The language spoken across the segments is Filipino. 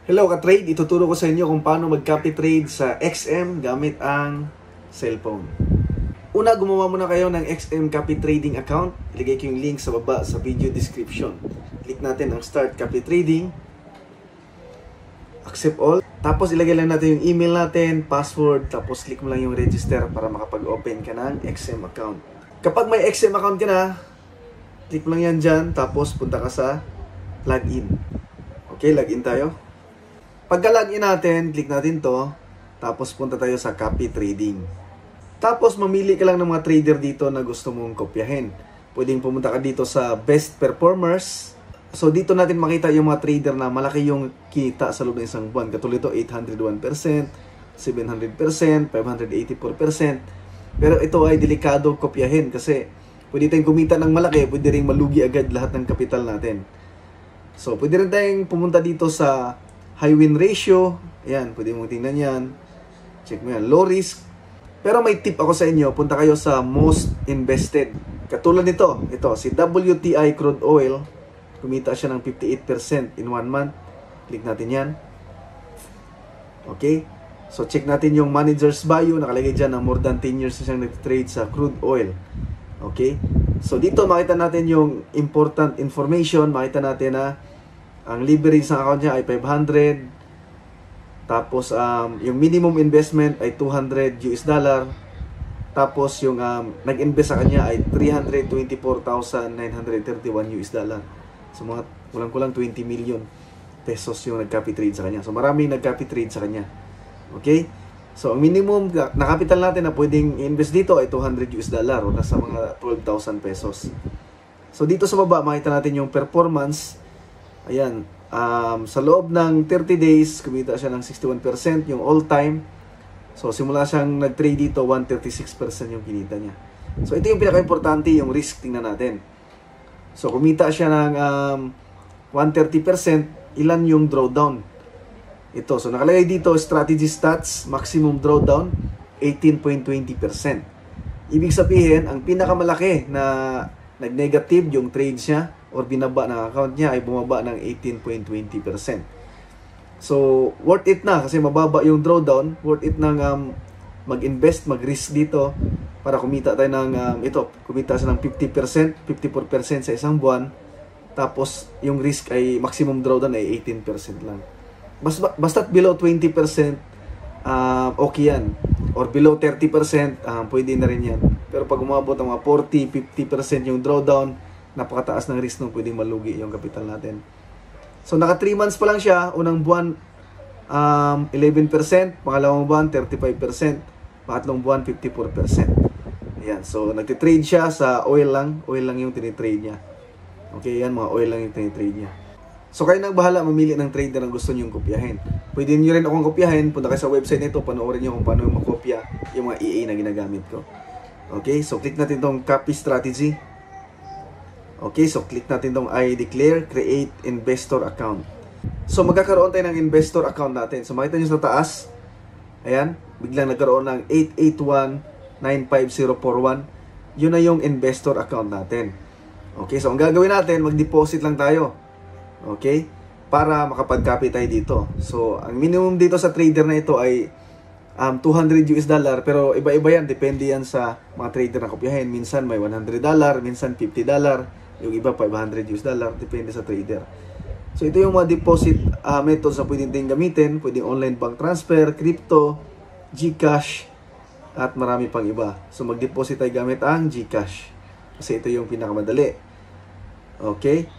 Hello ka-trade, ituturo ko sa inyo kung paano mag-copy trade sa XM gamit ang cellphone. Una, gumawa muna kayo ng XM copy trading account. Ilagay ko yung link sa baba sa video description. Click natin ang start copy trading. Accept all. Tapos ilagay lang natin yung email natin, password, tapos click mo lang yung register para makapag-open ka ng XM account. Kapag may XM account ka na, click mo lang yan dyan, tapos punta ka sa login. Okay, login tayo. Pagka-login natin, click natin to, tapos punta tayo sa copy trading. Tapos mamili ka lang ng mga trader dito na gusto mong kopyahin. Pwedeng pumunta ka dito sa best performers. So dito natin makita yung mga trader na malaki yung kita sa loob ng isang buwan. Katulad ito, 801%, 700%, 584%. Pero ito ay delikado kopyahin kasi pwede tayong kumita ng malaki, pwede rin malugi agad lahat ng kapital natin. So pwede rin tayong pumunta dito sa high win ratio. Ayan, pwede mong tingnan yan. Check mo yan. Low risk. Pero may tip ako sa inyo. Punta kayo sa most invested. Katulad nito. Ito, si WTI crude oil. Kumita siya ng 58% in 1 month. Click natin yan. Okay. So, check natin yung manager's bio. Nakalagay dyan na more than 10 years na siyang nag-trade sa crude oil. Okay. So, dito makita natin yung important information. Makita natin na ang leverage ng account niya ay 500. Tapos, yung minimum investment ay $200. Tapos, yung nag-invest sa kanya ay $324,931. So, mga kulang-kulang 20 million pesos yung nag-copy trade sa kanya. So, maraming nag-copy trade sa kanya. Okay? So, ang minimum na capital natin na pwedeng invest dito ay $200 o nasa mga 12,000 pesos. So, dito sa baba, makita natin yung performance. Ayan, sa loob ng 30 days, kumita siya ng 61%, yung all-time. So, simula siyang nag-trade dito, 136% yung kinita niya. So, ito yung pinaka-importante, yung risk, tingnan natin. So, kumita siya ng 130%, ilan yung drawdown? Ito, so nakalagay dito, strategy stats, maximum drawdown, 18.20%. Ibig sabihin, ang pinakamalaki na nag-negative yung trade niya, or binaba ng account niya ay bumaba ng 18.20%. So, worth it na kasi mababa yung drawdown. Worth it nang mag-invest, mag-risk dito para kumita tayo ng, kumita siya ng 50%, 54% sa isang buwan. Tapos, yung risk ay maximum drawdown ay 18% lang. Basta't below 20%, okay yan. Or below 30%, pwede na rin yan. Pero pag umabot ng mga 40, 50% yung drawdown, napakataas ng risk nung pwedeng malugi yung kapital natin. So, naka 3 months pa lang siya. Unang buwan, 11%. Pangalawang buwan, 35%. Pangatlong buwan, 54%. Ayan. So, nagtitrade siya sa oil lang. Oil lang yung tinitrade niya. Okay, yan. Mga oil lang yung tinitrade niya. So, kayo nang bahala mamili ng trader na gusto nyo kopyahin. Pwede nyo rin akong kopyahin. Punta kayo sa website nito. Panoorin nyo kung paano makopya yung mga EA na ginagamit ko. Okay, so click natin itong copy strategy. Okay, so click natin itong I declare create investor account. So magkakaroon tayo ng investor account natin. So makita nyo sa taas, ayan, biglang nagkaroon ng 881-95041. Yun na yung investor account natin. Okay, so ang gagawin natin, mag-deposit lang tayo. Okay, para makapag-copy tayo dito. So ang minimum dito sa trader na ito ay $200, pero iba-iba yan, depende yan sa mga trader na kopyahin. Minsan may $100, minsan $50, yung iba $500, depende sa trader. So ito yung mga deposit methods na pwedeng tayong gamitin. Pwedeng online bank transfer, crypto, GCash, at marami pang iba. So mag-deposit tayo gamit ang GCash kasi ito yung pinakamadali. Okay,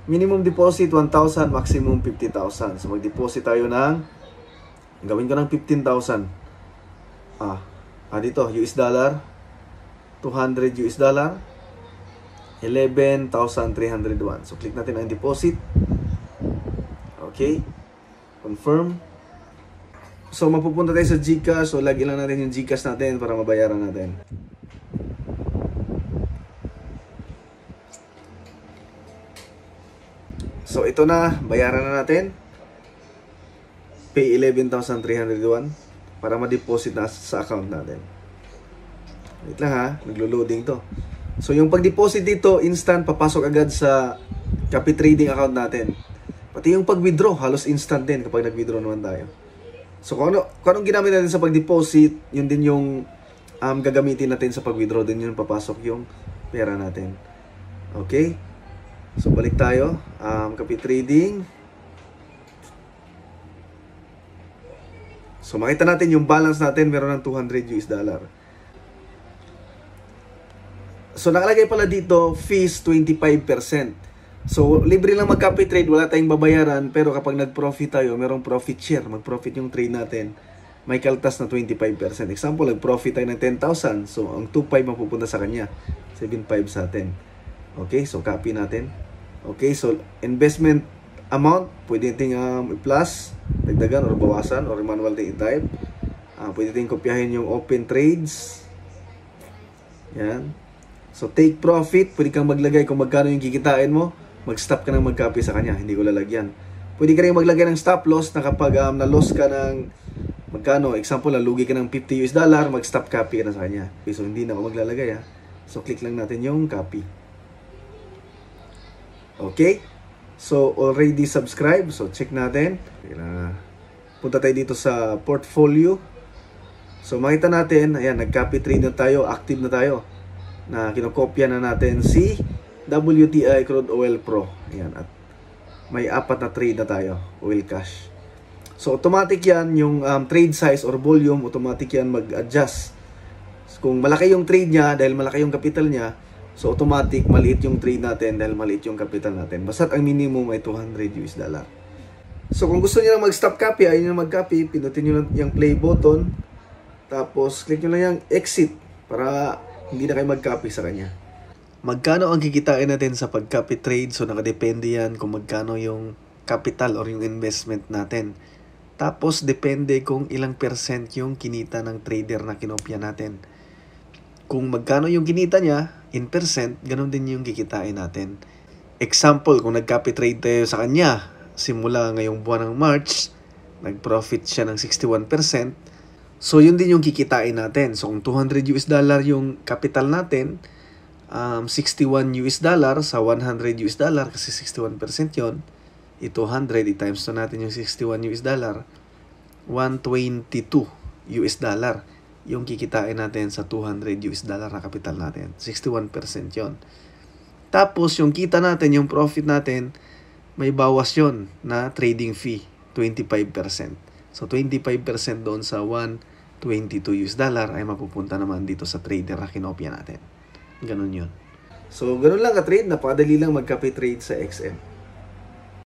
minimum deposit 1,000, maximum 50,000. So mag-deposit tayo ng, gawin ko ng 15,000. Dito, US dollar, $200, 11,301. So, click natin ang deposit. Okay. Confirm. So, mapupunta tayo sa GCash. So, lagyan lang natin yung GCash natin para mabayaran natin. So, ito na. Bayaran na natin. Pay 11,301 para ma-deposit na sa account natin. Wait lang ha. Naglo-loading to. So, yung pag-deposit dito, instant, papasok agad sa copy trading account natin. Pati yung pag-withdraw, halos instant din kapag nag-withdraw naman tayo. So kung anong ginamit natin sa pag-deposit, yun din yung gagamitin natin sa pag-withdraw. Din yun papasok yung pera natin. Okay? So balik tayo. Copy trading. So makita natin yung balance natin, meron ng 200 US dollar. So nakalagay pala dito, fees 25%. So, libre lang mag-copy trade, wala tayong babayaran, pero kapag nag-profit tayo, merong profit share, mag-profit yung trade natin, may kaltas na 25%. Example, nag-profit tayo ng 10,000, so ang 2,500 mapupunta sa kanya, 7,500 sa atin. Okay, so copy natin. Okay, so investment amount, pwede natin i-plus, dagdagan or bawasan, or manual din i-type. Pwede natin kopyahin yung open trades. Yan. So, take profit, pwede kang maglagay kung magkano yung kikitain mo, mag-stop ka nang mag-copy sa kanya, hindi ko lalagyan. Pwede ka rin maglagay ng stop loss na kapag na-loss ka ng magkano, example, nalugi ka ng 50 US dollar, mag-stop copy ka na sa kanya. Okay, so hindi na ako maglalagay So click lang natin yung copy. Okay? So already subscribe, so check natin. Punta tayo dito sa portfolio. So makita natin, ayan, nag-copy trade na tayo, active na tayo. Na kinokopya na natin si WTI Crude Oil Pro. Ayan, at may 4 na trade na tayo, oil cash. So automatic yan, yung trade size or volume, automatic yan mag-adjust. So, kung malaki yung trade niya, dahil malaki yung capital niya, so automatic maliit yung trade natin dahil maliit yung capital natin. Basta't ang minimum ay 200 US dollar. So kung gusto niyo lang mag-stop copy, ayun yung mag-copy, pinutin niyo lang yung play button, tapos click niyo lang yung exit para hindi na kayo mag-copy sa kanya. Magkano ang kikitain natin sa pag-copy trade? So nakadepende yan kung magkano yung capital or yung investment natin. Tapos depende kung ilang percent yung kinita ng trader na kinopya natin. Kung magkano yung kinita niya in percent, ganun din yung kikitain natin. Example, kung nag-copy trade tayo sa kanya, simula ngayong buwan ng March, nag-profit siya ng 61%. So yun din yung kikitain natin. So kung 200 US dollar yung capital natin, 61 US dollar sa 100 US dollar kasi 61% yon, 200 i-times na natin yung 61 US dollar, 122 US dollar yung kikitain natin sa 200 US dollar na capital natin. 61% yon. Tapos yung kita natin, yung profit natin, may bawas yon na trading fee, 25%. So 25% doon sa 122 US dollar ay mapupunta naman dito sa trader na kinopya natin. Ganun yun. So, ganun lang ka-trade. Napakadali lang mag-copy trade sa XM.